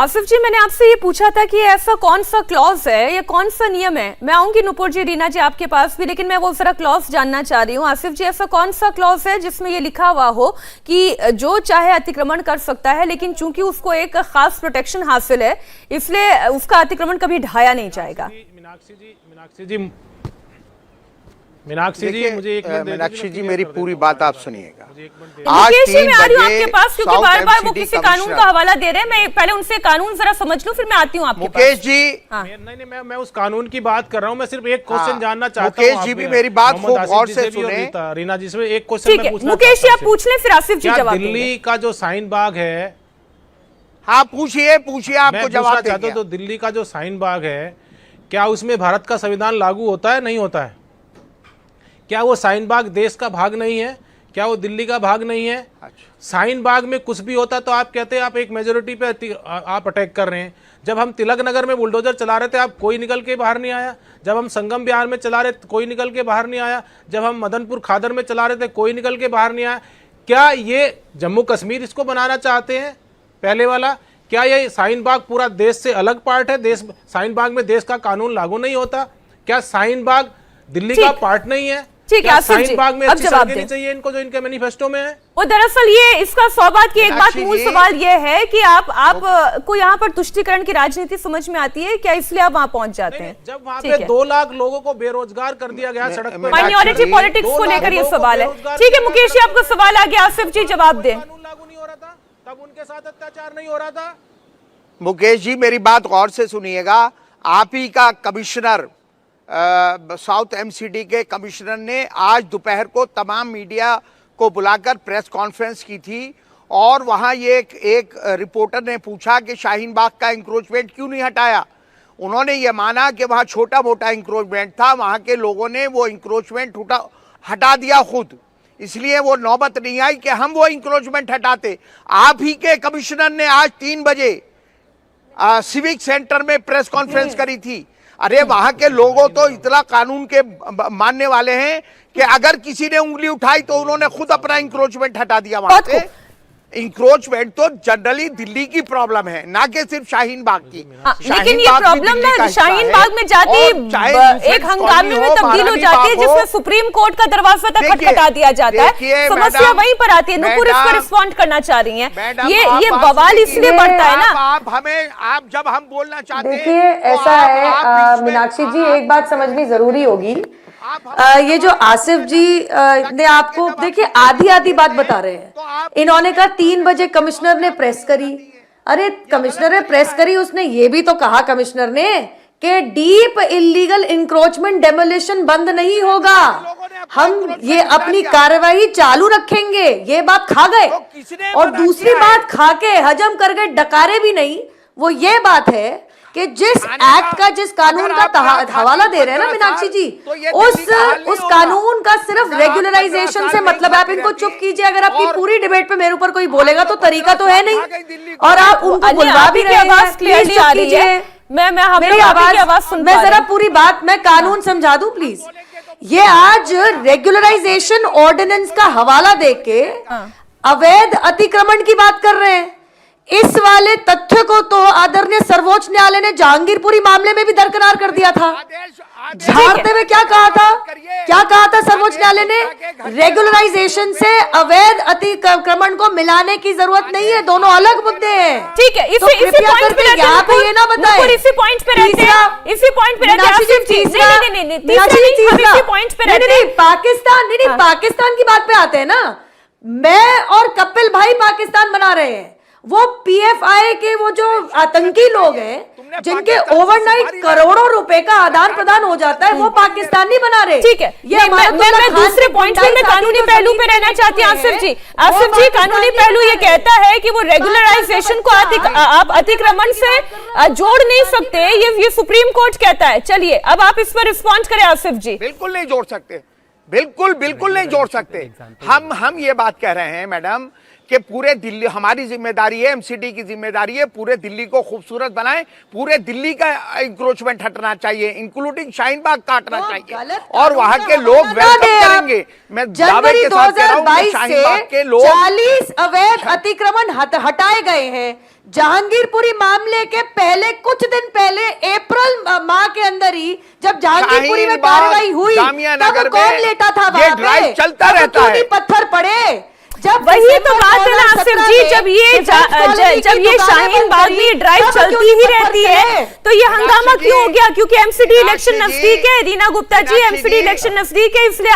आसिफ जी, मैंने आपसे ये पूछा था कि ऐसा कौन सा क्लॉज है या कौन सा नियम है। मैं आऊंगी नुपुर जी, रीना जी आपके पास भी, लेकिन मैं वो जरा क्लॉज जानना चाह रही हूँ। आसिफ जी, ऐसा कौन सा क्लॉज है जिसमें ये लिखा हुआ हो कि जो चाहे अतिक्रमण कर सकता है, लेकिन चूंकि उसको एक खास प्रोटेक्शन हासिल है इसलिए उसका अतिक्रमण कभी ढाया नहीं जाएगा। मीनाक्षी जी मुझे एक मिनट, मीनाक्षी जी मेरी पूरी बात आप सुनिएगा। आज 3 बजे आपके पास, क्योंकि बार-बार वो किसी कानून का हवाला दे रहे हैं। मैं पहले उनसे कानून जरा समझ लूं, फिर मैं आती हूँ आपके पास। मुकेश जी, नहीं, मैं उस कानून की बात कर रहा हूँ। मैं सिर्फ एक क्वेश्चन जानना चाहता हूँ। मुकेश जी भी मेरी बात खूब गौर से सुने। रीना जी से एक क्वेश्चन मैं पूछना, मुकेश जी आप पूछ लें, फिर आसिफ जी जवाब देंगे। दिल्ली का जो शाहीन बाग है, हाँ पूछिए आपको जवाब चाहता हूँ। तो दिल्ली का जो शाहीन बाग है, क्या उसमें भारत का संविधान लागू होता है, नहीं होता है? क्या वो शाहीन बाग देश का भाग नहीं है? क्या वो दिल्ली का भाग नहीं है? शाहीन बाग में कुछ भी होता तो आप कहते हैं आप एक मेजोरिटी पे आप अटैक कर रहे हैं। जब हम तिलक नगर में बुलडोजर चला रहे थे, आप कोई निकल के बाहर नहीं आया। जब हम संगम बिहार में चला रहे थे, कोई निकल के बाहर नहीं आया। जब हम मदनपुर खादर में चला रहे थे, कोई निकल के बाहर नहीं आया। क्या ये जम्मू कश्मीर इसको बनाना चाहते हैं? पहले वाला, क्या ये शाहीन बाग पूरा देश से अलग पार्ट है? देश शाहीन बाग में देश का कानून लागू नहीं होता? क्या शाहीन बाग दिल्ली का पार्ट नहीं है? ठीक है आसिफ जी, बाग में अब जवाब दें। चाहिए इनको, जो इनके मैनिफेस्टो में है। वो दरअसल ये इसका सवाल की एक बात, मूल सवाल ये है कि आप को यहाँ पर तुष्टीकरण की राजनीति समझ में आती है क्या, इसलिए आप वहाँ पहुंच जाते हैं? जब वहाँ पे 2 लाख लोगों को बेरोजगार कर दिया गया सड़क पे, माइनॉरिटी पॉलिटिक्स को लेकर ये सवाल है। ठीक है मुकेश जी, आपको सवाल आ गया, आसिफ जी जवाब दें। कानून लागू नहीं हो रहा था तब उनके साथ अत्याचार नहीं हो रहा था? मुकेश जी मेरी बात गौर से सुनिएगा। आप ही का कमिश्नर, साउथ एमसीडी के कमिश्नर ने आज दोपहर को तमाम मीडिया को बुलाकर प्रेस कॉन्फ्रेंस की थी और वहां ये एक रिपोर्टर ने पूछा कि शाहीन बाग का इंक्रोचमेंट क्यों नहीं हटाया। उन्होंने ये माना कि वहां छोटा मोटा इंक्रोचमेंट था, वहां के लोगों ने वो इंक्रोचमेंट हटा दिया खुद, इसलिए वो नौबत नहीं आई कि हम वो इंक्रोचमेंट हटाते। आप ही के कमिश्नर ने आज 3 बजे सिविक सेंटर में प्रेस कॉन्फ्रेंस करी थी। अरे वहां के लोगों तो इतना कानून के मानने वाले हैं कि अगर किसी ने उंगली उठाई तो उन्होंने खुद अपना इंक्रोचमेंट हटा दिया वहां से। इंक्रोचमेंट तो जनरली दिल्ली की प्रॉब्लम है, ना कि सिर्फ शाहीन बाग की। लेकिन ये प्रॉब्लम ना शाहीन बाग में जाती एक हंगामे में तब्दील हो जाती है, जिसमें सुप्रीम कोर्ट का दरवाजा तक खटखटा दिया जाता है। समस्या वहीं पर आती है। नुपुर इस पर रिस्पॉन्ड करना चाह रही हैं। ये बवाल इसलिए बढ़ता है ना, आप जब हम बोलना चाहते हैं। देखिए ऐसा है मीनाक्षी जी, एक बात समझनी जरूरी होगी। ये जो आसिफ जी ने आपको देखिए आधी बात बता रहे हैं। इन्होंने कहा 3 बजे कमिश्नर ने प्रेस करी। अरे कमिश्नर ने प्रेस करी, उसने ये भी तो कहा कमिश्नर ने कि डीप इलीगल इंक्रोचमेंट डेमोलिशन बंद नहीं होगा, हम ये अपनी कार्रवाई चालू रखेंगे। ये बात खा गए और दूसरी बात खा के हजम कर गए, डकारे भी नहीं। वो ये बात है कि जिस एक्ट का, जिस कानून का हवाला दे रहे हैं ना मीनाक्षी जी, उस कानून का सिर्फ रेगुलराइजेशन से मतलब है। आप इनको चुप कीजिए, अगर आपकी पूरी डिबेट पे मेरे ऊपर कोई बोलेगा तो तरीका तो है नहीं, और आप उनको बुलवा भी रहे हैं। प्लीज चुप कीजिए, मेरी आवाज मैं जरा पूरी बात, मैं कानून समझा दूं प्लीज। ये आज रेगुलराइजेशन ऑर्डिनेंस का हवाला देके अवैध अतिक्रमण की बात कर रहे हैं। इस वाले तथ्य को तो आदरणीय सर्वोच्च न्यायालय ने जहांगीरपुरी मामले में भी दरकिनार कर दिया था। झाड़ते हुए क्या कहा था सर्वोच्च न्यायालय ने? रेगुलराइजेशन से अवैध अतिक्रमण को मिलाने की जरूरत नहीं है, दोनों अलग मुद्दे हैं। ठीक है, इसी पॉइंट पे यहाँ पे ये ना बताएं। इसी पॉइंट पे रहते हैं, इसी पॉइंट पे रहते हैं। पाकिस्तान की बात पे आते हैं ना। मैं और कपिल भाई पाकिस्तान बना रहे हैं, वो पीएफआई के वो जो आतंकी लोग हैं जिनके ओवरनाइट करोड़ों रुपए का आदान प्रदान हो जाता है, वो पाकिस्तान नहीं बना रहे। ठीक है, ये मैं दूसरे पॉइंट पे, मैं कानूनी पहलू पे रहना चाहती हूँ आसिफ जी। कानूनी पहलू ये कहता है कि वो रेगुलराइजेशन को आप अतिक्रमण से जोड़ नहीं सकते, ये सुप्रीम कोर्ट कहता है। चलिए अब आप इस पर रिस्पॉन्ड करें आसिफ जी। बिल्कुल नहीं जोड़ सकते, बिल्कुल नहीं जोड़ सकते। हम ये बात कह रहे हैं मैडम कि पूरे दिल्ली, हमारी जिम्मेदारी है, एमसीडी की जिम्मेदारी है, पूरे दिल्ली को खूबसूरत बनाएं, पूरे दिल्ली का इंक्रोचमेंट हटना चाहिए, इंक्लूडिंग शाहीन बाग काटना चाहिए, और वहां के लोग वेलकम करेंगे। मैं दावे जनवरी के साथ कह रहा हूं कि 2022 शाहीन बाग के से लोग 40 अवैध अतिक्रमण हटाए गए हैं। जहांगीरपुरी मामले के पहले कुछ दिन पहले अप्रैल माह के अंदर ही जब जहांगीरपुरी में कार्रवाई हुई तब कौन लेटा था वहां पे? चलता रहता है, पत्थर पड़े। जब वही तो बात है ना आसिफ जी, जब ये शाहीन बाग में ड्राइव चलती ही रहती है तो ये हंगामा क्यों हो गया? क्योंकि एमसीडी इलेक्शन नजदीक है। रीना गुप्ता जी, एमसीडी इलेक्शन नजदीक है, इसलिए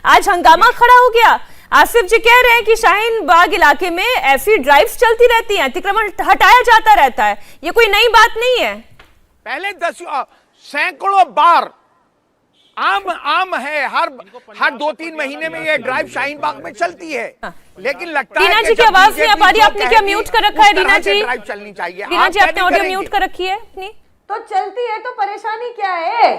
आज हंगामा खड़ा हो गया। आसिफ जी कह रहे हैं कि शाहीन बाग इलाके में ऐसी ड्राइव्स चलती रहती हैं, अतिक्रमण हटाया जाता रहता है, ये कोई नई बात नहीं है। पहले सैकड़ों बार आम है, हर 2-3 महीने में ये ड्राइव शाहीन बाग में चलती है, लेकिन लगता है रीना कि जी की आवाज नहीं आ पा रही, आपने क्या म्यूट कर रखा है? रीना जी, ड्राइव चलनी चाहिए। रीना जी आपने ऑडियो म्यूट कर रखी है अपनी। तो चलती है तो परेशानी क्या है?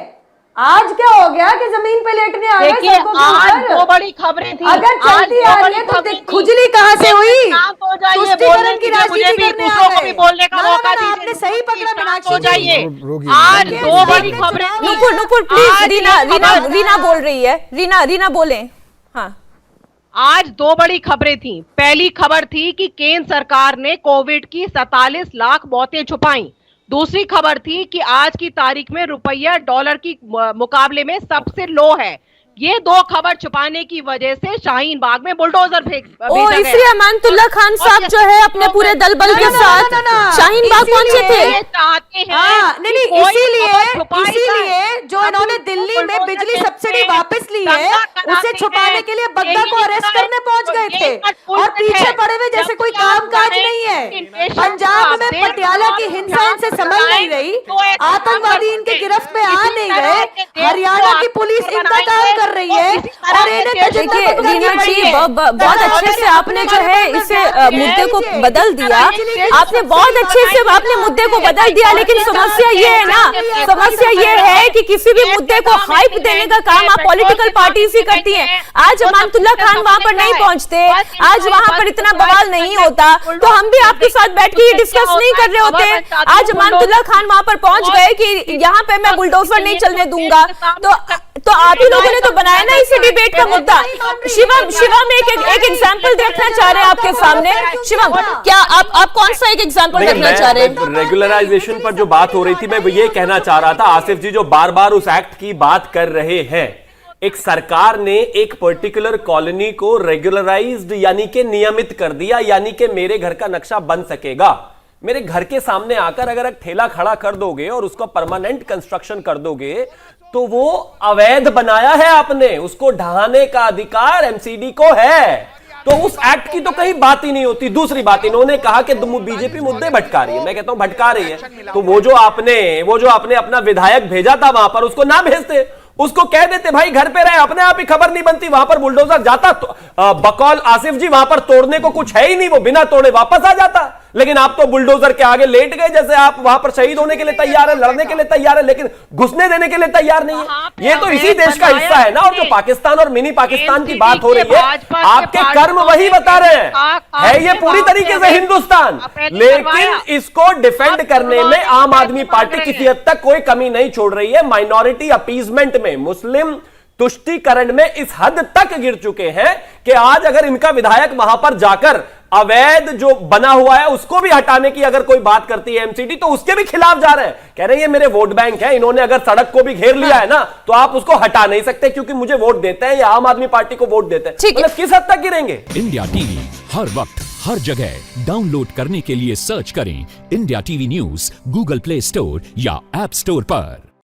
आज क्या हो गया कि जमीन पे लेटने आ गए? देखिए आज 2 बड़ी खबरें थी। अगर चलती आ रही है तो खुजली कहाँ से हुई? शांत हो जाइए, तुष्टीकरण की मुझे राजनीति भी करने आ दूसरों को गए। भी बोलने का ना, मौका ना, दीजिए। आपने सही पकड़ा मीनाक्षी हो जी। जाइए, आज 2 बड़ी खबरें थी। नुपुर प्लीज, रीना बोल रही है, रीना बोले। हाँ, आज 2 बड़ी खबरें थी। पहली खबर थी कि केंद्र सरकार ने कोविड की 47 लाख मौतें छुपाई। दूसरी खबर थी कि आज की तारीख में रुपया डॉलर की मुकाबले में सबसे लो है। ये 2 खबर छुपाने की वजह से शाहीन बाग में बुलडोजर इसलिए अमानतुल्लाह खान साहब जो है अपने पूरे दल बल के साथ शाहीन बाग पहुंचे थे। चाहते हैं नहीं, इसीलिए जो इन्होंने दिल्ली में बिजली सब्सिडी वापस ली है उसे छुपाने के लिए बग्गा को अरेस्ट करने पहुंच गए थे, और पीछे पड़े हुए जैसे कोई काम काज नहीं है। पंजाब में पटियाला की हिंसा इनसे संभल नहीं रही, आतंकवादी इनके गिरफ्त में आ नहीं रहे, हरियाणा की पुलिस इनका काम कर रही है। और देखिए रीना जी, बहुत अच्छे से आपने जो है इसे मुद्दे को बदल दिया, आपने बहुत अच्छे से आपने मुद्दे को बदल दिया, लेकिन समस्या ये है ना, समस्या ये है कि किसी भी मुद्दे को हाइप देने का काम आप पॉलिटिकल पार्टीज ही करती हैं। आज अमानतुल्लाह खान वहां पर नहीं पहुंचते, आज वहां पर इतना बवाल नहीं होता, तो हम भी आपके साथ बैठ के ये डिस्कस नहीं कर रहे होते। आज अमानतुल्लाह खान वहां पर पहुंच गए कि यहाँ पे मैं बुलडोजर नहीं चलने दूंगा, तो आप ही लोगों ने तो बनाया ना इसी डिबेट का मुद्दा। शिवम एक एग्जांपल देखना चाह रहे हैं आपके सामने। शिवम, क्या आप कौन सा एक एग्जांपल देखना चाह रहे हैं? रेगुलराइजेशन पर जो बात हो रही थी, मैं ये कहना चाह रहा था आसिफ जी, जो बार बार उस एक्ट की बात कर रहे हैं, एक सरकार ने एक पर्टिकुलर कॉलोनी को रेगुलराइज्ड यानी कि नियमित कर दिया, यानी कि मेरे घर का नक्शा बन सकेगा। मेरे घर के सामने आकर अगर एक ठेला खड़ा कर दोगे और उसको परमानेंट कंस्ट्रक्शन कर दोगे तो वो अवैध बनाया है आपने, उसको ढहाने का अधिकार एमसीडी को है। तो उस एक्ट की तो कहीं बात ही नहीं होती। दूसरी बात, इन्होंने कहा कि बीजेपी मुद्दे भटका रही है। मैं कहता हूं भटका रही है तो वो जो आपने अपना विधायक भेजा था वहां पर, उसको ना भेजते, उसको कह देते भाई घर पे रहे, अपने आप ही खबर नहीं बनती, वहां पर बुलडोजर जाता तो बकौल आसिफ जी वहां पर तोड़ने को कुछ है ही नहीं, वो बिना तोड़े वापस आ जाता। लेकिन आप तो बुलडोजर के आगे लेट गए, जैसे आप वहां पर शहीद होने के लिए तैयार है, लड़ने के लिए तैयार है, लेकिन घुसने देने के लिए तैयार नहीं है। ये तो इसी देश का हिस्सा है ना। और जो पाकिस्तान और मिनी पाकिस्तान की बात हो रही है, आपके कर्म वही बता रहे हैं, है ये पूरी तरीके से हिंदुस्तान। लेकिन इसको डिफेंड करने में आम आदमी पार्टी किसी हद तक कोई कमी नहीं छोड़ रही है। माइनॉरिटी अपीजमेंट में, मुस्लिम तुष्टीकरण में इस हद तक गिर चुके हैं कि आज अगर इनका विधायक वहां पर जाकर अवैध जो बना हुआ है उसको भी हटाने की अगर कोई बात करती है एमसीडी, तो उसके भी खिलाफ जा रहे हैं, कह रहे हैं ये मेरे वोट बैंक है, इन्होंने अगर सड़क को भी घेर लिया है ना तो आप उसको हटा नहीं सकते क्योंकि मुझे वोट देते हैं या आम आदमी पार्टी को वोट देते हैं। मतलब किस हद तक गिरेंगे? इंडिया टीवी हर वक्त हर जगह डाउनलोड करने के लिए सर्च करें India TV news Google play store या ऐप स्टोर पर।